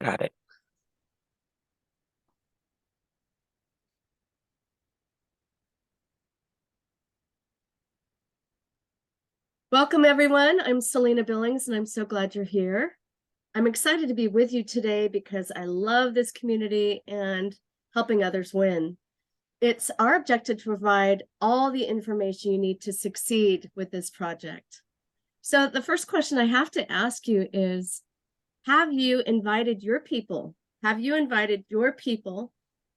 Got it. Welcome, everyone. I'm Selena Billings, and I'm so glad you're here. I'm excited to be with you today because I love this community and helping others win. It's our objective to provide all the information you need to succeed with this project. So the first question I have to ask you is, have you invited your people? Have you invited your people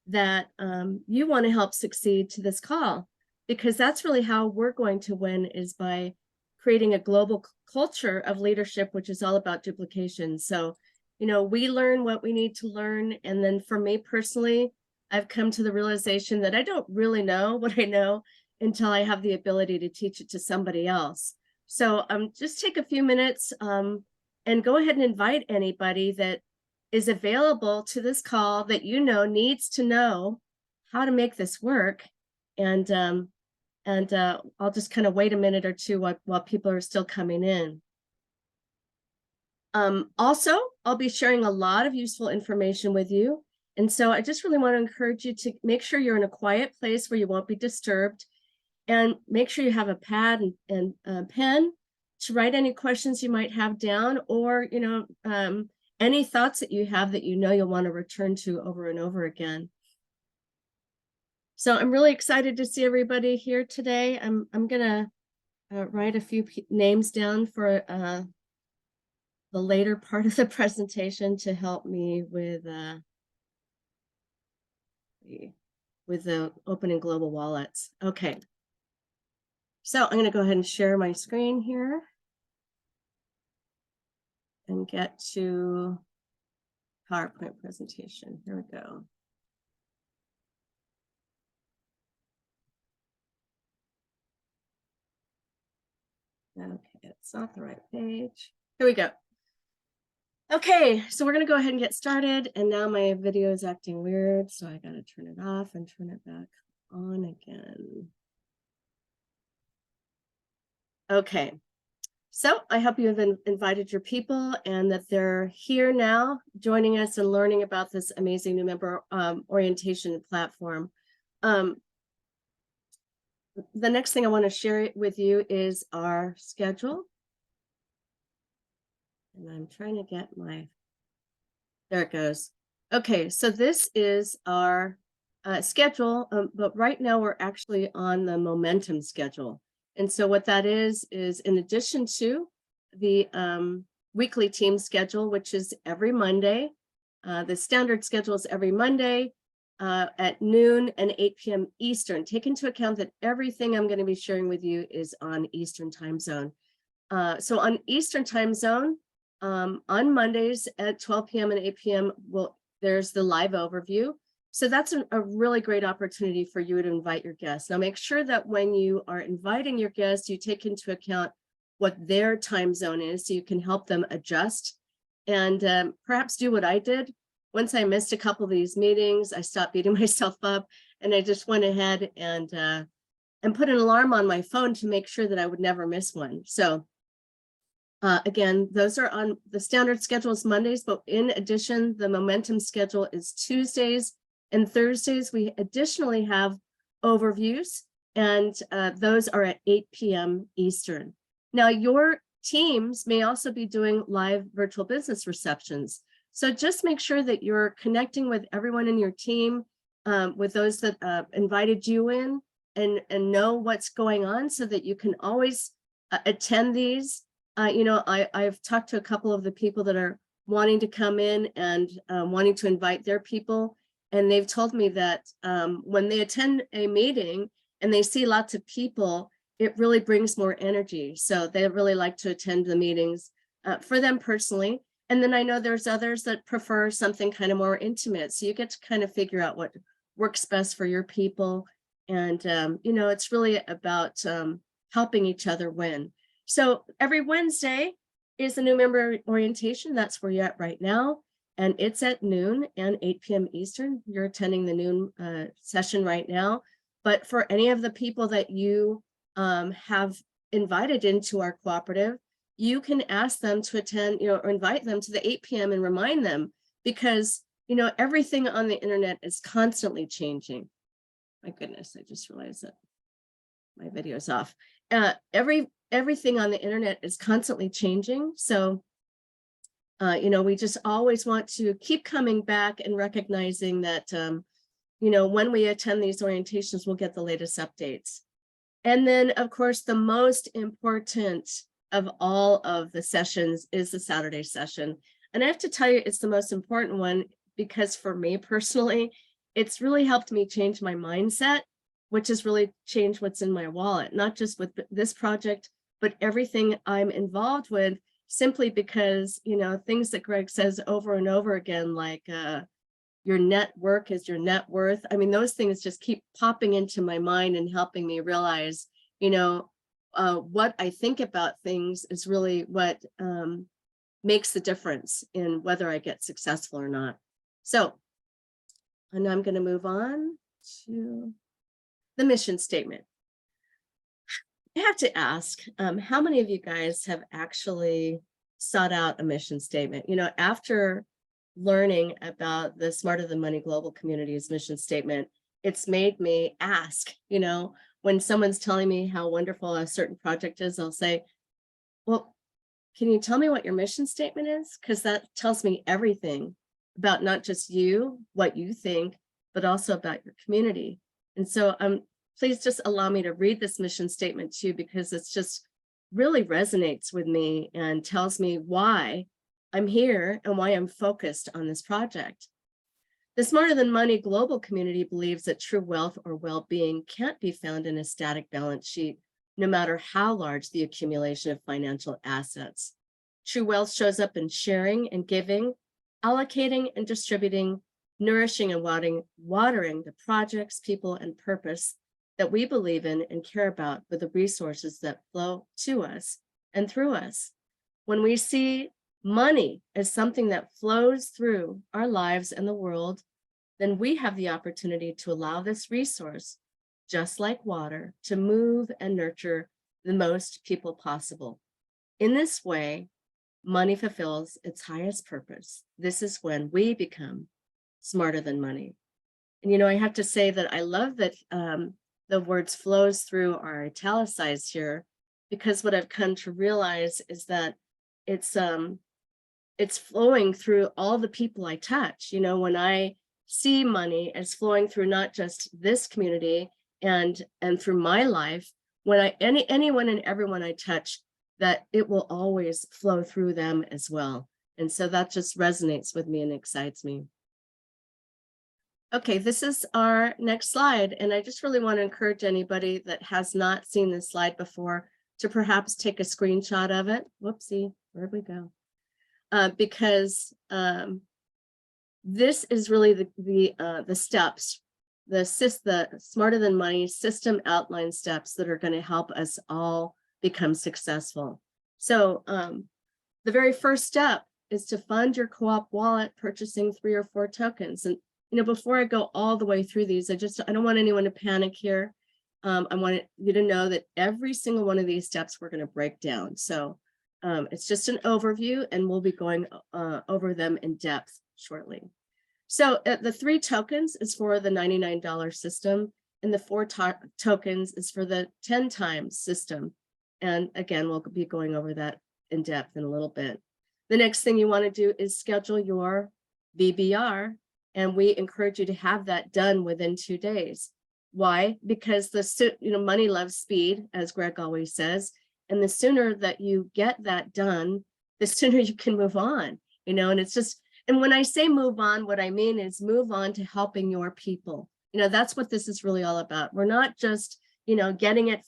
that you want to help succeed to this call? Because that's really how we're going to win, is by creating a global culture of leadership, which is all about duplication. So, we learn what we need to learn. And then for me personally, I've come to the realization that I don't really know what I know until I have the ability to teach it to somebody else. So just take a few minutes and go ahead and invite anybody that is available to this call that needs to know how to make this work. And I'll just kind of wait a minute or two while people are still coming in. Also, I'll be sharing a lot of useful information with you. And so I just really want to encourage you to make sure you're in a quiet place where you won't be disturbed, and make sure you have a pad and a pen to write any questions you might have down, or any thoughts that you have that you'll want to return to over and over again. So I'm really excited to see everybody here today. I'm gonna write a few names down for the later part of the presentation to help me with the opening global wallets. Okay. So I'm going to go ahead and share my screen here and get to PowerPoint presentation. Here we go. Okay, it's not the right page. Here we go. Okay, so we're going to go ahead and get started. And now my video is acting weird, so I got to turn it off and turn it back on again. Okay, so I hope you have invited your people and that they're here now joining us and learning about this amazing new member orientation platform. The next thing I want to share with you is our schedule. And I'm trying to get there it goes. Okay, so this is our schedule, but right now we're actually on the momentum schedule. And so what that is in addition to the weekly team schedule, which is every Monday, the standard schedule is every Monday at noon and 8 p.m. Eastern. Take into account that everything I'm going to be sharing with you is on Eastern time zone. So on Eastern time zone, on Mondays at 12 p.m. and 8 p.m., there's the live overview. So that's a really great opportunity for you to invite your guests. Now, make sure that when you are inviting your guests, you take into account what their time zone is so you can help them adjust, and perhaps do what I did. Once I missed a couple of these meetings, I stopped beating myself up, and I just went ahead and put an alarm on my phone to make sure that I would never miss one. So again, those are on the standard schedule is Mondays, but in addition, the momentum schedule is Tuesdays and Thursdays. We additionally have overviews, and those are at 8 p.m. Eastern. Now, your teams may also be doing live virtual business receptions. So just make sure that you're connecting with everyone in your team, with those that invited you in, and know what's going on so that you can always attend these. I've talked to a couple of the people that are wanting to come in and wanting to invite their people. And they've told me that when they attend a meeting and they see lots of people, it really brings more energy. So they really like to attend the meetings for them personally. And then I know there's others that prefer something kind of more intimate. So you get to kind of figure out what works best for your people. And, it's really about helping each other win. So every Wednesday is the new member orientation. That's where you're at right now. And it's at noon and 8 p.m. Eastern. You're attending the noon session right now. But for any of the people that you have invited into our cooperative, you can ask them to attend, or invite them to the 8 p.m. and remind them because, everything on the internet is constantly changing. My goodness, I just realized that my video's off. Everything on the internet is constantly changing. So, we just always want to keep coming back and recognizing that, when we attend these orientations, we'll get the latest updates. And then, of course, the most important of all of the sessions is the Saturday session. And I have to tell you, it's the most important one because for me personally, it's really helped me change my mindset, which has really changed what's in my wallet, not just with this project, but everything I'm involved with, simply because, things that Greg says over and over again, like your net worth is your net worth. I mean, those things just keep popping into my mind and helping me realize, what I think about things is really what makes the difference in whether I get successful or not. So, and I'm going to move on to the mission statement. I have to ask, how many of you guys have actually sought out a mission statement? After learning about the Smarter Than Money Global Community's mission statement, it's made me ask, when someone's telling me how wonderful a certain project is, I'll say, well, can you tell me what your mission statement is? Because that tells me everything about not just you, what you think, but also about your community. And so please just allow me to read this mission statement too, because it's just really resonates with me and tells me why I'm here and why I'm focused on this project. The Smarter Than Money global community believes that true wealth or well-being can't be found in a static balance sheet, no matter how large the accumulation of financial assets. True wealth shows up in sharing and giving, allocating and distributing, nourishing and watering the projects, people, and purpose that we believe in and care about with the resources that flow to us and through us. When we see money as something that flows through our lives and the world, then we have the opportunity to allow this resource, just like water, to move and nurture the most people possible. In this way, money fulfills its highest purpose. This is when we become smarter than money. And, I have to say that I love that the words flows through are italicized here, because what I've come to realize is that it's flowing through all the people I touch. When I see money as flowing through not just this community and through my life, when anyone and everyone I touch, that it will always flow through them as well. And so that just resonates with me and excites me. Okay, this is our next slide. And I just really want to encourage anybody that has not seen this slide before to perhaps take a screenshot of it. Whoopsie, where'd we go? Because this is really the steps, the Smarter Than Money system outline steps that are going to help us all become successful. So the very first step is to fund your co-op wallet, purchasing 3 or 4 tokens. And before I go all the way through these, I don't want anyone to panic here. I want you to know that every single one of these steps we're going to break down. So it's just an overview, and we'll be going over them in depth shortly. So the 3 tokens is for the $99 system, and the 4 tokens is for the 10 times system. And again, we'll be going over that in depth in a little bit. The next thing you want to do is schedule your VBR, and we encourage you to have that done within 2 days. Why? Because money loves speed, as Greg always says, and the sooner that you get that done, the sooner you can move on. And it's just, and when I say move on, what I mean is move on to helping your people. That's what this is really all about. We're not just getting it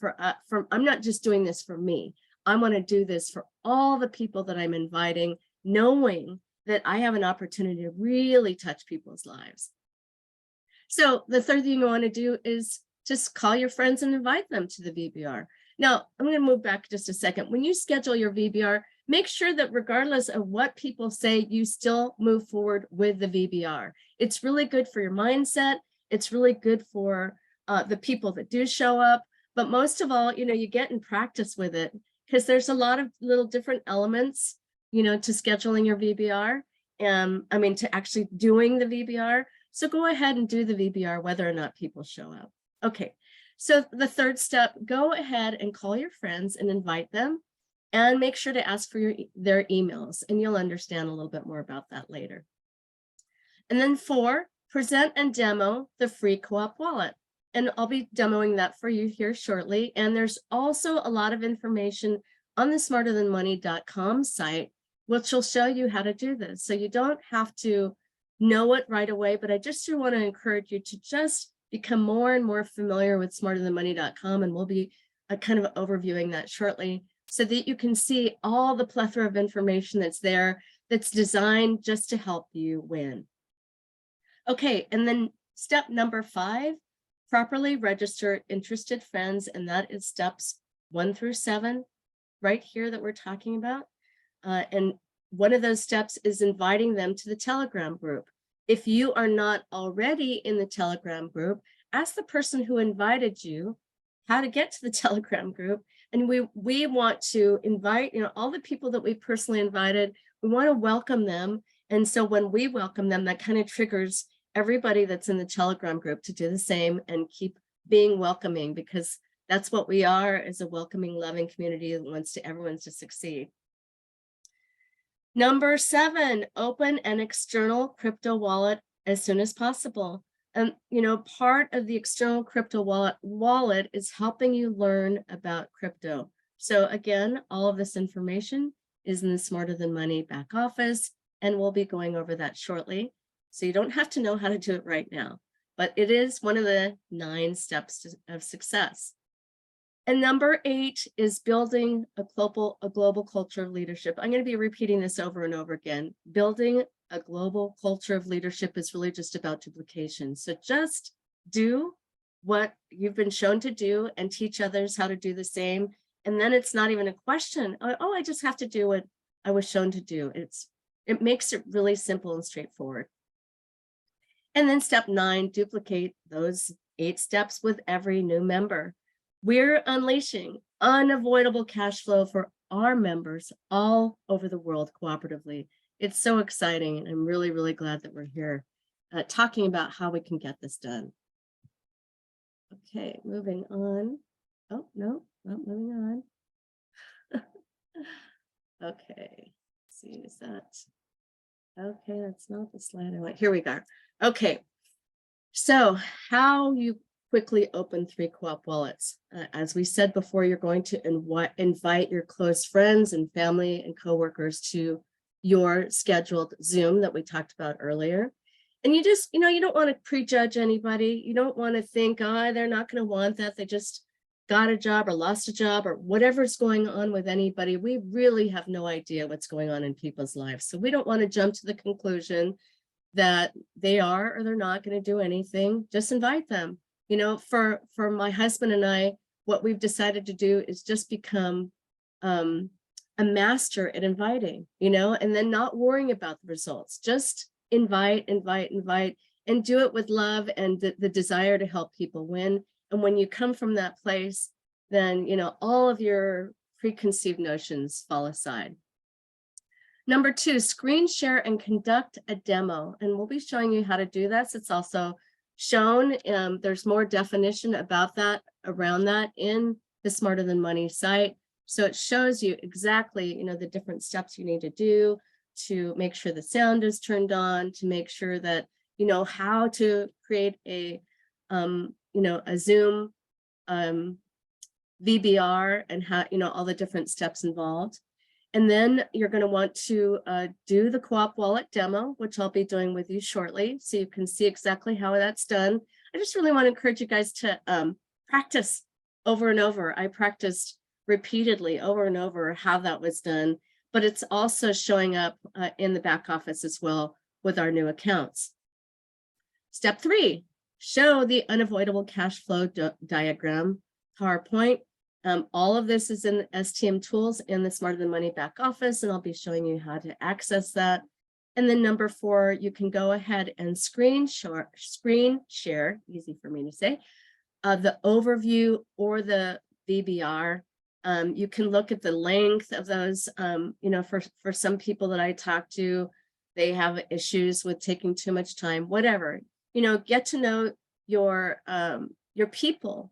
I'm not just doing this for me. I want to do this for all the people that I'm inviting, knowing that I have an opportunity to really touch people's lives. So the third thing you want to do is just call your friends and invite them to the VBR. Now, I'm going to move back just a second. When you schedule your VBR, make sure that regardless of what people say, you still move forward with the VBR. It's really good for your mindset. It's really good for the people that do show up. But most of all, you get in practice with it, because there's a lot of little different elements, to scheduling your VBR. to actually doing the VBR. So go ahead and do the VBR, whether or not people show up. Okay, so the third step, go ahead and call your friends and invite them, and make sure to ask for their emails, and you'll understand a little bit more about that later. And then 4, present and demo the free Co-op wallet. And I'll be demoing that for you here shortly. And there's also a lot of information on the smarterthanmoney.com site, which will show you how to do this. So you don't have to know it right away, but I just want to encourage you to just become more and more familiar with smarterthanmoney.com, and we'll be kind of overviewing that shortly, so that you can see all the plethora of information that's there that's designed just to help you win. Okay, and then step number 5, properly register interested friends, and that is steps 1 through 7 right here that we're talking about. And one of those steps is inviting them to the Telegram group. If you are not already in the Telegram group, ask the person who invited you how to get to the Telegram group. And we want to invite, all the people that we personally invited, we want to welcome them. And so when we welcome them, that kind of triggers everybody that's in the Telegram group to do the same and keep being welcoming, because that's what we are, as a welcoming, loving community that wants everyone to succeed. Number 7, open an external crypto wallet as soon as possible. And, part of the external crypto wallet is helping you learn about crypto. So again, all of this information is in the Smarter Than Money back office, and we'll be going over that shortly. So you don't have to know how to do it right now, but it is one of the 9 steps of success. And number 8 is building a global culture of leadership. I'm going to be repeating this over and over again. Building a global culture of leadership is really just about duplication. So just do what you've been shown to do and teach others how to do the same. And then it's not even a question. Oh, I just have to do what I was shown to do. It makes it really simple and straightforward. And then step 9, duplicate those 8 steps with every new member. We're unleashing unavoidable cash flow for our members all over the world cooperatively. It's so exciting, and I'm really, really glad that we're here talking about how we can get this done. Okay, moving on. Oh, no, not moving on. Okay, let's see, is that? Okay, that's not the slide I want. Here we go. Okay, so how you quickly open 3 Co-op wallets. As we said before, you're going to invite your close friends and family and coworkers to your scheduled Zoom that we talked about earlier. And you just, you don't want to prejudge anybody. You don't want to think, oh, they're not going to want that. They just got a job or lost a job or whatever's going on with anybody. We really have no idea what's going on in people's lives. So we don't want to jump to the conclusion that they are or they're not going to do anything. Just invite them. For my husband and I, what we've decided to do is just become a master at inviting, and then not worrying about the results. Just invite, and do it with love and the desire to help people win. And when you come from that place, then, all of your preconceived notions fall aside. Number 2, screen share and conduct a demo. And we'll be showing you how to do this. It's also shown, there's more definition about that, around that in the Smarter Than Money site. So it shows you exactly, the different steps you need to do to make sure the sound is turned on, to make sure that, how to create a Zoom VBR, and how, all the different steps involved. And then you're going to want to do the Co-op wallet demo, which I'll be doing with you shortly, so you can see exactly how that's done. I just really want to encourage you guys to practice over and over. I practiced repeatedly over and over how that was done, but it's also showing up in the back office as well with our new accounts. Step 3, show the unavoidable cash flow diagram PowerPoint. All of this is in STM tools in the Smarter Than Money back office, and I'll be showing you how to access that. And then number 4, you can go ahead and screen share, easy for me to say, the overview or the VBR. You can look at the length of those, for some people that I talk to, they have issues with taking too much time, whatever, get to know your people.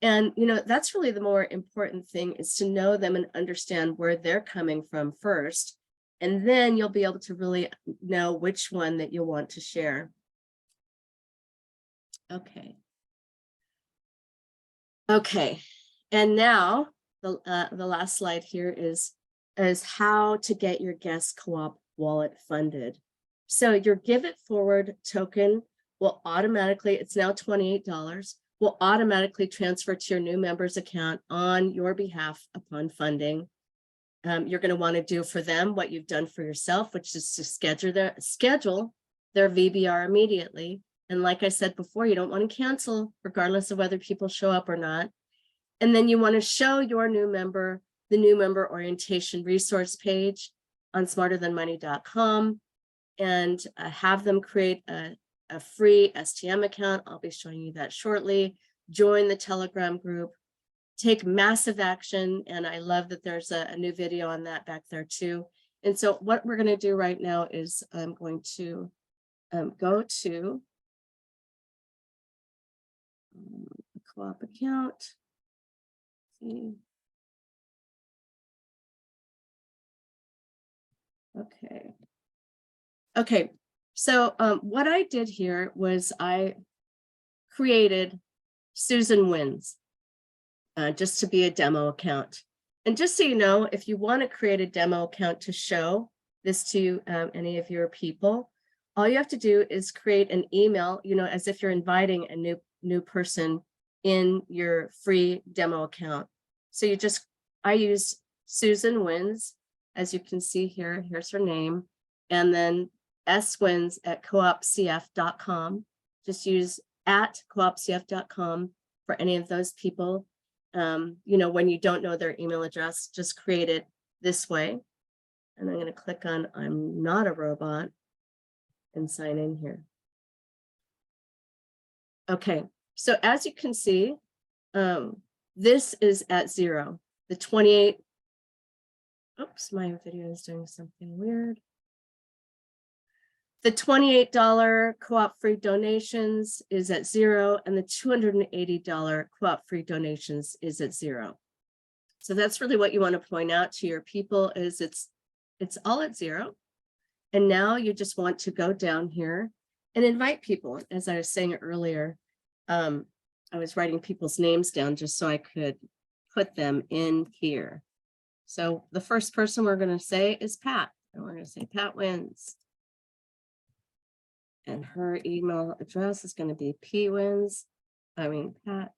And, that's really the more important thing, is to know them and understand where they're coming from first. And then you'll be able to really know which one that you want to share. Okay. Okay. And now the last slide here is how to get your guest co-op wallet funded. So your Give It Forward token will automatically, it's now $28, will automatically transfer to your new member's account on your behalf upon funding. You're going to want to do for them what you've done for yourself, which is to schedule their VBR immediately. And like I said before, you don't want to cancel regardless of whether people show up or not. And then you want to show your new member the new member orientation resource page on smarterthanmoney.com and have them create a free STM account. I'll be showing you that shortly. Join the Telegram group. Take massive action. And I love that there's a new video on that back there too. And so what we're going to do right now is I'm going to go to the co-op account. See. Okay. So what I did here was I created Susan Wins just to be a demo account. And just so you know, if you want to create a demo account to show this to any of your people, all you have to do is create an email, as if you're inviting a new person in your free demo account. So I use Susan Wins, as you can see here. Here's her name, and then swins@coopcf.com. Just use @coopcf.com for any of those people. When you don't know their email address, just create it this way. And I'm going to click on I'm not a robot and sign in here. Okay, so as you can see, this is at 0. The 28, oops, my video is doing something weird. The $28 co-op free donations is at 0, and the $280 co-op free donations is at 0. So that's really what you want to point out to your people, is it's all at 0. And now you just want to go down here and invite people. As I was saying earlier, I was writing people's names down just so I could put them in here. So the first person we're going to say is Pat, and we're going to say Pat Wins. And her email address is going to be Pat.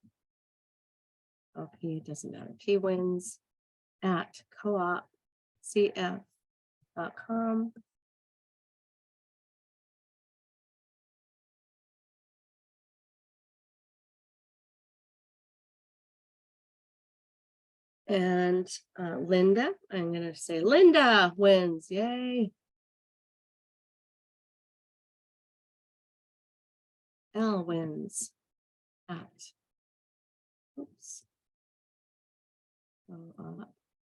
Oh, P doesn't matter. pwins@coopcf.com. And Linda, I'm going to say Linda Wins. Yay. L Wins at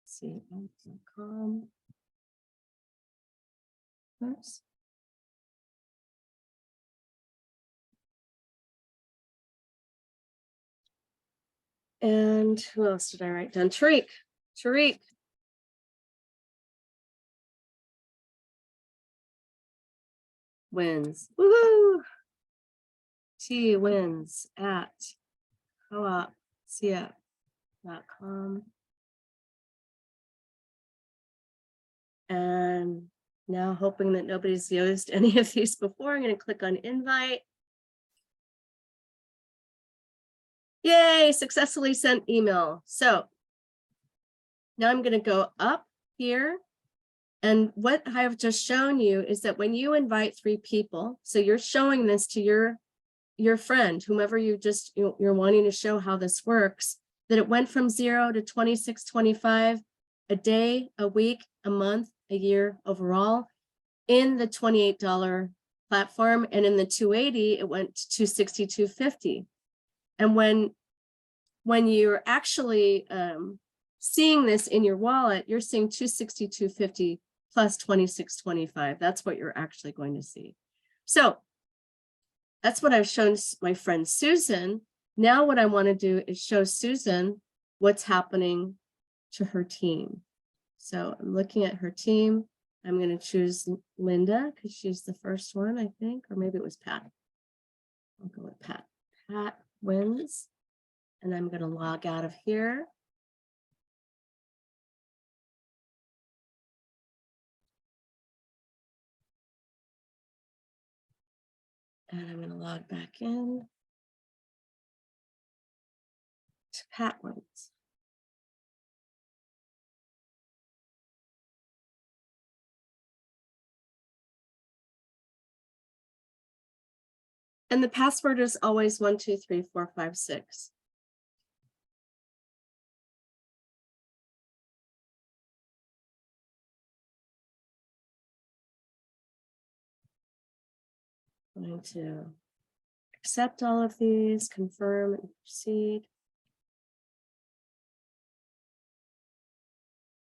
cf.com. Oops. And who else did I write down? Tariq. Wins. Woohoo! T Wins at coopcf.com. And now, hoping that nobody's used any of these before, I'm going to click on invite. Yay, successfully sent email. So now I'm going to go up here. And what I have just shown you is that when you invite 3 people, so you're showing this to your friend, whomever you're wanting to show how this works, that it went from 0 to 26.25 a day, a week, a month, a year overall in the $28 platform, and in the 280 it went to $62.50. And when you're actually seeing this in your wallet, you're seeing $262.50 plus 26.25. That's what you're actually going to see. So that's what I've shown my friend Susan. Now what I want to do is show Susan what's happening to her team. So I'm looking at her team. I'm going to choose Linda because she's the first one, I think, or maybe it was Pat. I'll go with Pat. Pat wins. And I'm going to log out of here. And I'm going to log back in to Pat wins. And the password is always 123456. I'm going to accept all of these, confirm and proceed.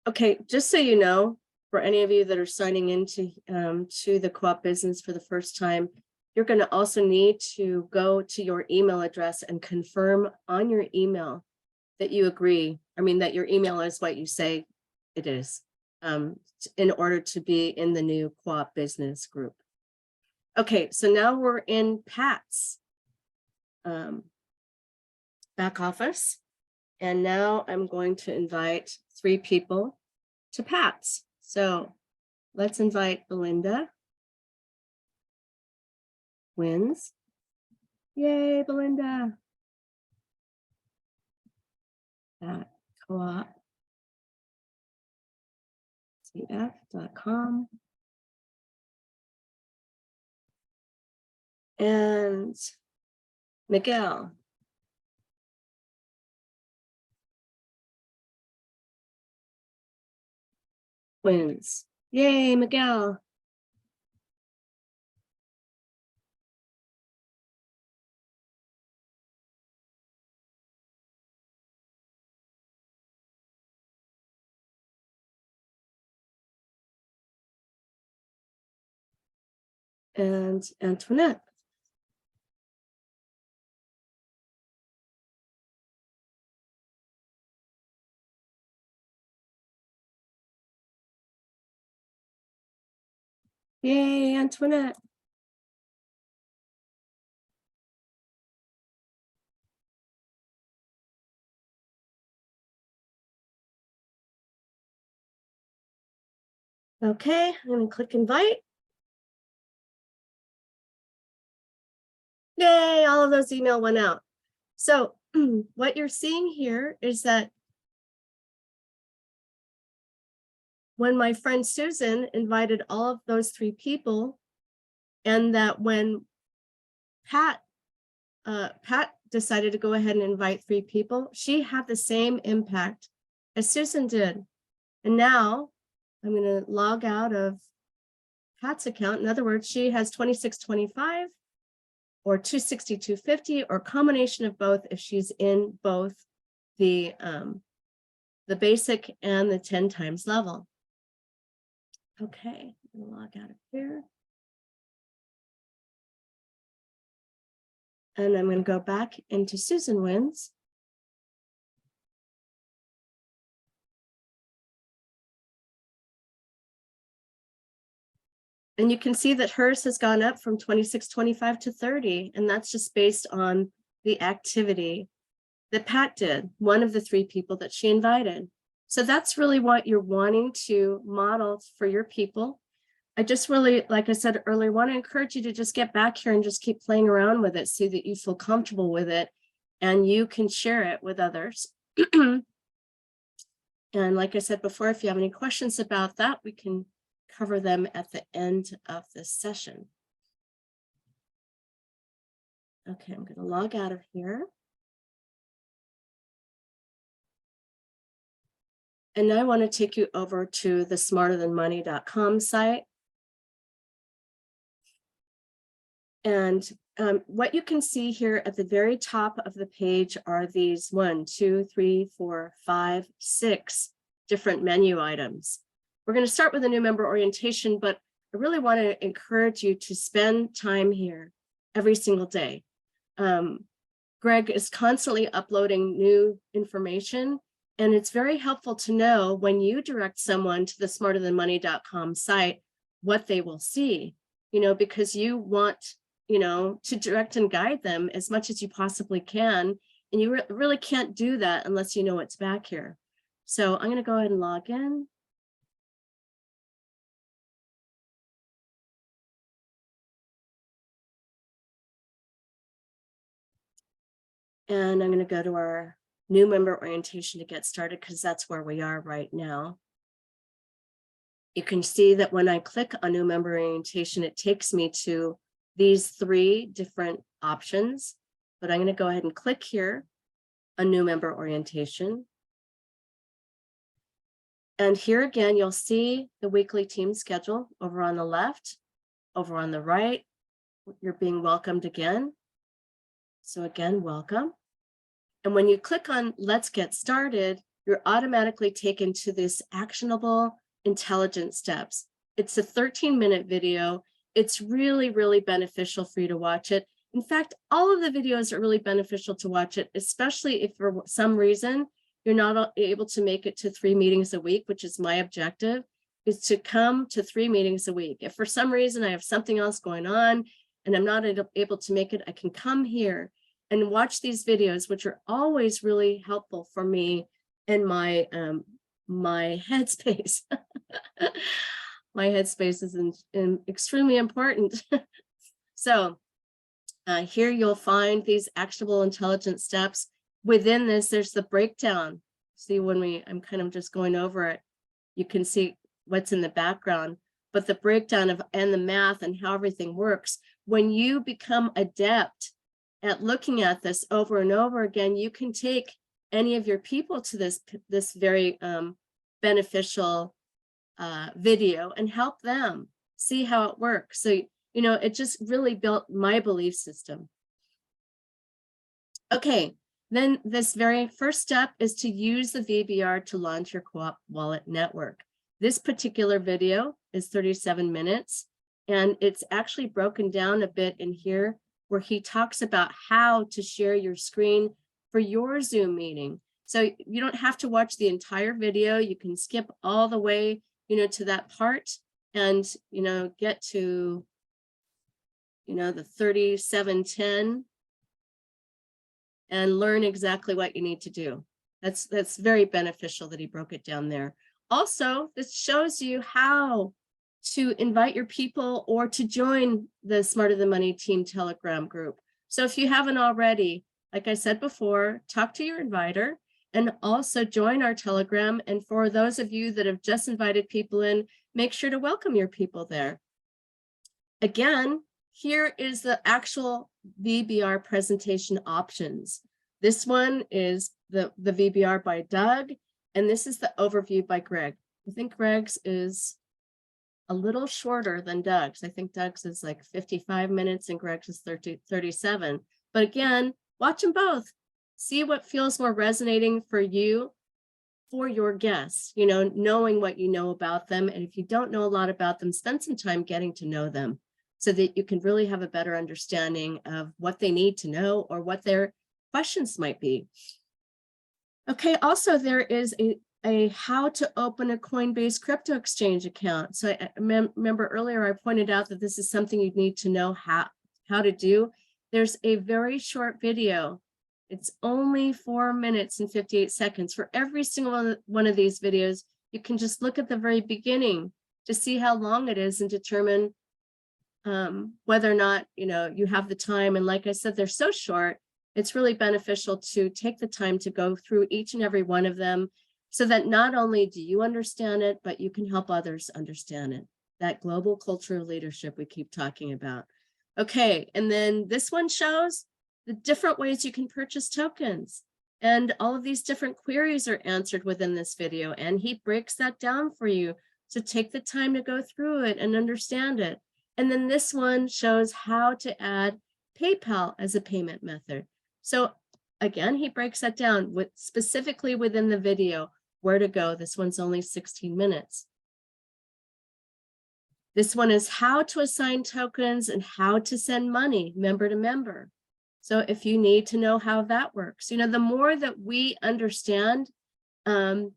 Okay, just so you know, for any of you that are signing into to the Co-op business for the first time, you're going to also need to go to your email address and confirm on your email that you agree. I mean, that your email is what you say it is, in order to be in the new Co-op business group. Okay, so now we're in Pat's back office. And now I'm going to invite 3 people to Pat's. So let's invite Belinda. Wins. Yay, Belinda. At coop.cf.com. And Miguel. Wins. Yay, Miguel. And Antoinette. Yay, Antoinette. Okay, I'm going to click invite. Yay, all of those emails went out. So what you're seeing here is that when my friend Susan invited all of those 3 people, and that when Pat decided to go ahead and invite 3 people, she had the same impact as Susan did. And now I'm going to log out of Pat's account. In other words, she has 26.25 or 262.50 or combination of both if she's in both the basic and the 10 times level. Okay, I'm going to log out of here. And I'm going to go back into Susan Wins. And you can see that hers has gone up from 26.25 to 30. And that's just based on the activity that Pat did, one of the 3 people that she invited. So that's really what you're wanting to model for your people. I just really, like I said earlier, want to encourage you to just get back here and just keep playing around with it so that you feel comfortable with it and you can share it with others. And like I said before, if you have any questions about that, we can cover them at the end of this session. Okay, I'm going to log out of here. And now I want to take you over to the smarterthanmoney.com site. And what you can see here at the very top of the page are these 1, 2, 3, 4, 5, 6 different menu items. We're going to start with a new member orientation, but I really want to encourage you to spend time here every single day. Greg is constantly uploading new information, and it's very helpful to know when you direct someone to the smarterthanmoney.com site, what they will see, because you want, to direct and guide them as much as you possibly can. And you really can't do that unless you know what's back here. So I'm going to go ahead and log in. And I'm going to go to our new member orientation to get started, because that's where we are right now. You can see that when I click on new member orientation, it takes me to these 3 different options, but I'm going to go ahead and click here on new member orientation. And here again, you'll see the weekly team schedule over on the left, over on the right. You're being welcomed again. So again, welcome. And when you click on Let's Get Started, you're automatically taken to this actionable intelligence steps. It's a 13-minute video. It's really, really beneficial for you to watch it. In fact, all of the videos are really beneficial to watch it, especially if for some reason you're not able to make it to 3 meetings a week, which is my objective, is to come to 3 meetings a week. If for some reason I have something else going on and I'm not able to make it, I can come here and watch these videos, which are always really helpful for me in my my headspace. My headspace is extremely important. So here you'll find these actionable intelligence steps. Within this, there's the breakdown. See, I'm kind of just going over it, you can see what's in the background, but the breakdown and the math and how everything works. When you become adept at looking at this over and over again, you can take any of your people to this very beneficial video and help them see how it works. So, it just really built my belief system. Okay, then this very first step is to use the VBR to launch your Co-op wallet network. This particular video is 37 minutes, and it's actually broken down a bit in here where he talks about how to share your screen for your Zoom meeting. So you don't have to watch the entire video. You can skip all the way, to that part and, get to, the 37:10 and learn exactly what you need to do. That's very beneficial that he broke it down there. Also, this shows you how to invite your people or to join the Smarter Than Money Team Telegram group. So if you haven't already, like I said before, talk to your inviter and also join our Telegram. And for those of you that have just invited people in, make sure to welcome your people there. Again, here is the actual VBR presentation options. This one is the VBR by Doug, and this is the overview by Greg. I think Greg's is a little shorter than Doug's. I think Doug's is like 55 minutes and Greg's is 37. But again, watch them both. See what feels more resonating for you, for your guests, knowing what you know about them. And if you don't know a lot about them, spend some time getting to know them so that you can really have a better understanding of what they need to know or what their questions might be. Okay, also there is a how to open a Coinbase crypto exchange account. So I remember earlier I pointed out that this is something you need to know how to do. There's a very short video. It's only 4 minutes and 58 seconds. For every single one of these videos, you can just look at the very beginning to see how long it is and determine whether or not you have the time. And like I said, they're so short, it's really beneficial to take the time to go through each and every one of them so that not only do you understand it, but you can help others understand it. That global culture of leadership we keep talking about. Okay, and then this one shows the different ways you can purchase tokens. And all of these different queries are answered within this video. And he breaks that down for you. So take the time to go through it and understand it. And then this one shows how to add PayPal as a payment method. So again, he breaks that down specifically within the video, where to go. This one's only 16 minutes. This one is how to assign tokens and how to send money member to member. So if you need to know how that works, the more that we understand, the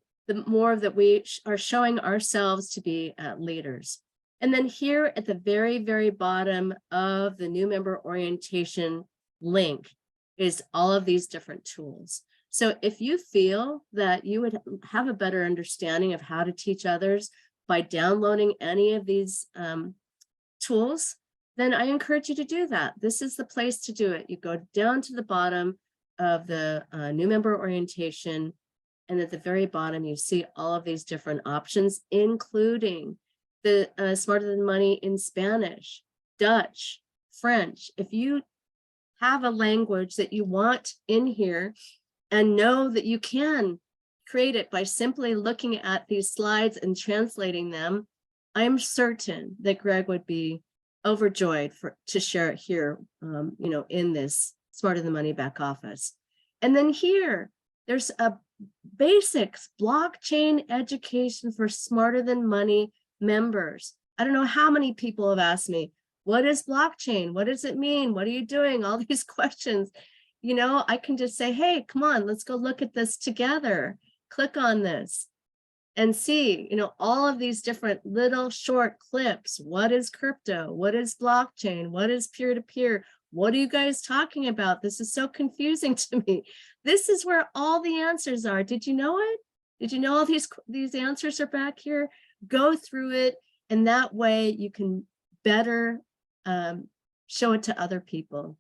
more that we are showing ourselves to be leaders. And then here at the very, very bottom of the new member orientation link is all of these different tools. So if you feel that you would have a better understanding of how to teach others by downloading any of these tools, then I encourage you to do that. This is the place to do it. You go down to the bottom of the new member orientation, and at the very bottom, you see all of these different options, including the Smarter Than Money in Spanish, Dutch, French. If you have a language that you want in here and know that you can create it by simply looking at these slides and translating them, I'm certain that Greg would be overjoyed to share it here, in this Smarter Than Money back office. And then here, there's a basics blockchain education for Smarter Than Money members. I don't know how many people have asked me, what is blockchain? What does it mean? What are you doing? All these questions. I can just say, hey, come on, let's go look at this together. Click on this and see, all of these different little short clips. What is crypto? What is blockchain? What is peer-to-peer? What are you guys talking about? This is so confusing to me. This is where all the answers are. Did you know it? Did you know all these answers are back here? Go through it, and that way you can better show it to other people.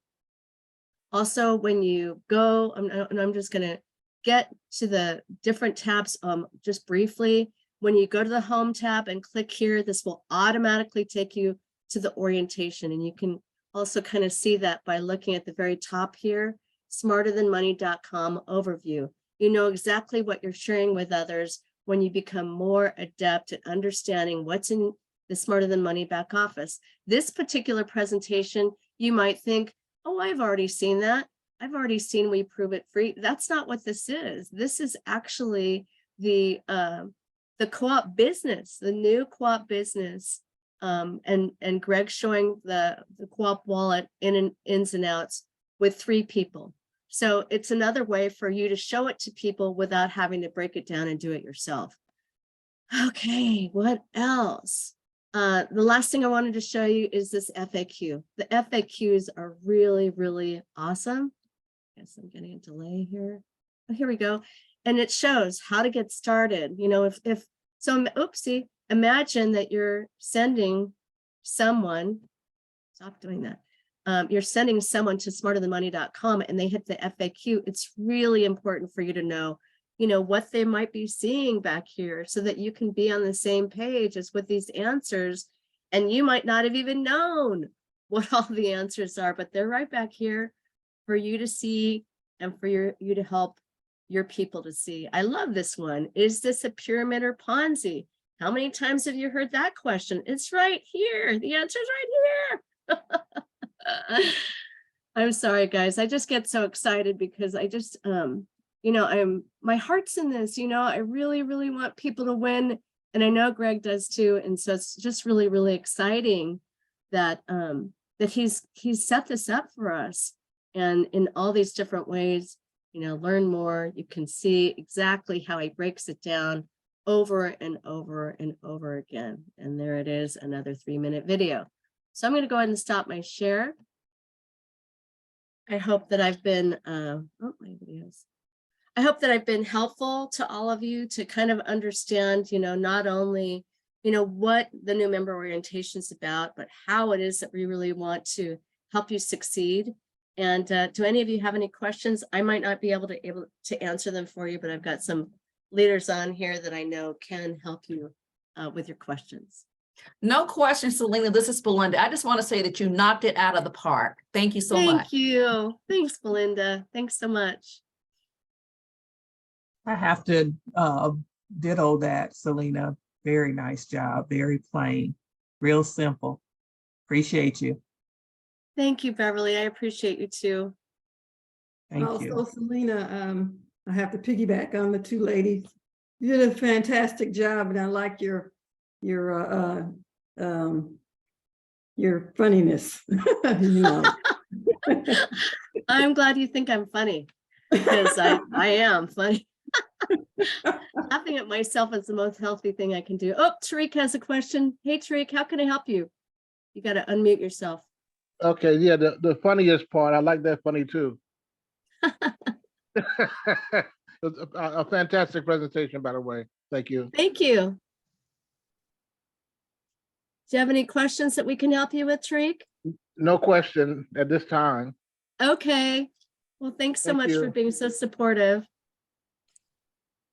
Also, when you go, I'm just going to get to the different tabs just briefly. When you go to the home tab and click here, this will automatically take you to the orientation. And you can also kind of see that by looking at the very top here, smarterthanmoney.com overview. You know exactly what you're sharing with others when you become more adept at understanding what's in the Smarter Than Money back office. This particular presentation, you might think, oh, I've already seen that. I've already seen We Prove It Free. That's not what this is. This is actually the co-op business, the new co-op business, and Greg showing the co-op wallet ins and outs with 3 people. So it's another way for you to show it to people without having to break it down and do it yourself. Okay, what else? The last thing I wanted to show you is this FAQ. The FAQs are really, really awesome. Guess I'm getting a delay here. Oh, here we go. And it shows how to get started. Oopsie, imagine that you're sending someone, stop doing that. You're sending someone to smarterthanmoney.com and they hit the FAQ. It's really important for you to know, what they might be seeing back here so that you can be on the same page as with these answers. And you might not have even known what all the answers are, but they're right back here for you to see and for you to help your people to see. I love this one. Is this a pyramid or Ponzi? How many times have you heard that question? It's right here. The answer's right here. I'm sorry, guys. I just get so excited because I just, my heart's in this, I really, really want people to win. And I know Greg does too. And so it's just really, really exciting that, that he's set this up for us. And in all these different ways, learn more. You can see exactly how he breaks it down over and over and over again. And there it is, another 3-minute video. So I'm going to go ahead and stop my share. I hope that I've been, my videos. I hope that I've been helpful to all of you to kind of understand, not only, what the new member orientation is about, but how it is that we really want to help you succeed. And do any of you have any questions? I might not be able to answer them for you, but I've got some leaders on here that I know can help you with your questions. No question, Selena. This is Belinda. I just want to say that you knocked it out of the park. Thank you so much. Thank you. Thanks, Belinda. Thanks so much. I have to ditto that, Selena. Very nice job. Very plain. Real simple. Appreciate you. Thank you, Beverly. I appreciate you too. Thank you. Also, Selena, I have to piggyback on the 2 ladies. You did a fantastic job, and I like your your funniness, you know. I'm glad you think I'm funny, because I am funny. Laughing at myself is the most healthy thing I can do. Oh, Tariq has a question. Hey, Tariq, how can I help you? You got to unmute yourself. Okay, yeah, the funniest part, I like that funny too. It's a fantastic presentation, by the way. Thank you. Thank you. Do you have any questions that we can help you with, Tariq? No question at this time. Okay. Well, thanks so Thank much for you. being so supportive.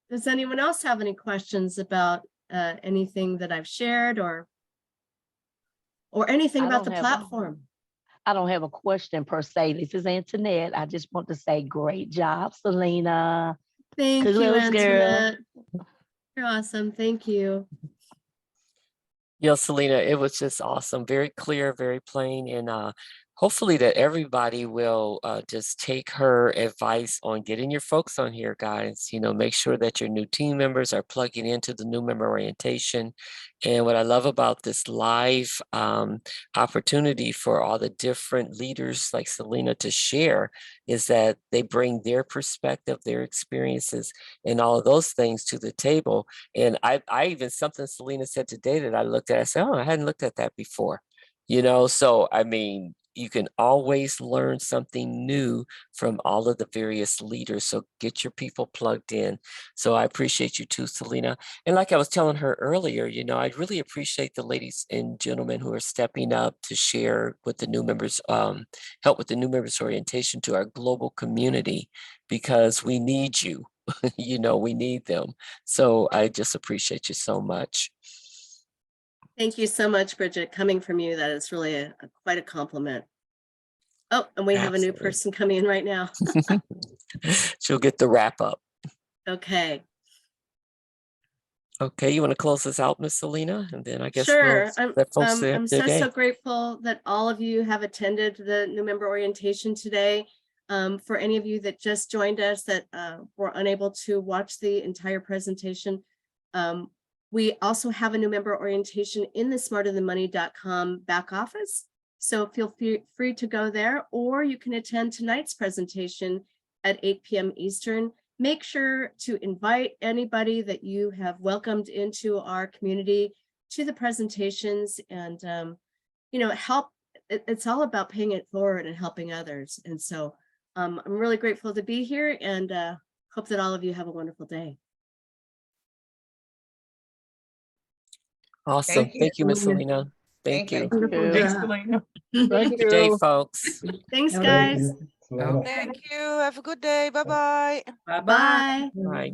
Does anyone else have any questions about anything that I've shared or anything I about don't the have a- platform? I don't have a question per se. This is Antoinette. I just want to say great job, Selena. Thank you, Kudos, girl. Antoinette. You're awesome. Thank you. Yo, Selena, it was just awesome. Very clear, very plain. And hopefully that everybody will just take her advice on getting your folks on here, guys. You know, make sure that your new team members are plugging into the new member orientation. And what I love about this live opportunity for all the different leaders like Selena to share is that they bring their perspective, their experiences, and all of those things to the table. And I even, something Selena said today that I looked at, I said, oh, I hadn't looked at that before. You know, so I mean, you can always learn something new from all of the various leaders. So get your people plugged in. So I appreciate you too, Selena. And like I was telling her earlier, you know, I really appreciate the ladies and gentlemen who are stepping up to share with the new members, help with the new members orientation to our global community, because we need you. You know, we need them. So I just appreciate you so much. Thank you so much, Bridget. Coming from you, that is really quite a compliment. Oh, and we have a new Absolutely. person coming in right now. She'll get the wrap up. Okay. Okay, you want to close this out, Miss Selena? And then I guess Sure. we'll let folks say I'm their day. so grateful that all of you have attended the new member orientation today. For any of you that just joined us that were unable to watch the entire presentation, we also have a new member orientation in the smarterthanmoney.com back office. So feel free to go there, or you can attend tonight's presentation at 8 p.m. Eastern. Make sure to invite anybody that you have welcomed into our community to the presentations, and you know, help. It's all about paying it forward and helping others. And so I'm really grateful to be here, and hope that all of you have a wonderful day. Awesome. Thank you, Thank you, Miss Selena. Selena. Thank you. Wonderful you. Thanks, job. Selena. Thank Good day, you. folks. Thanks, Have a- guys. Okay. Thank you. Have a good day. Bye-bye. Bye-bye. Bye. Bye.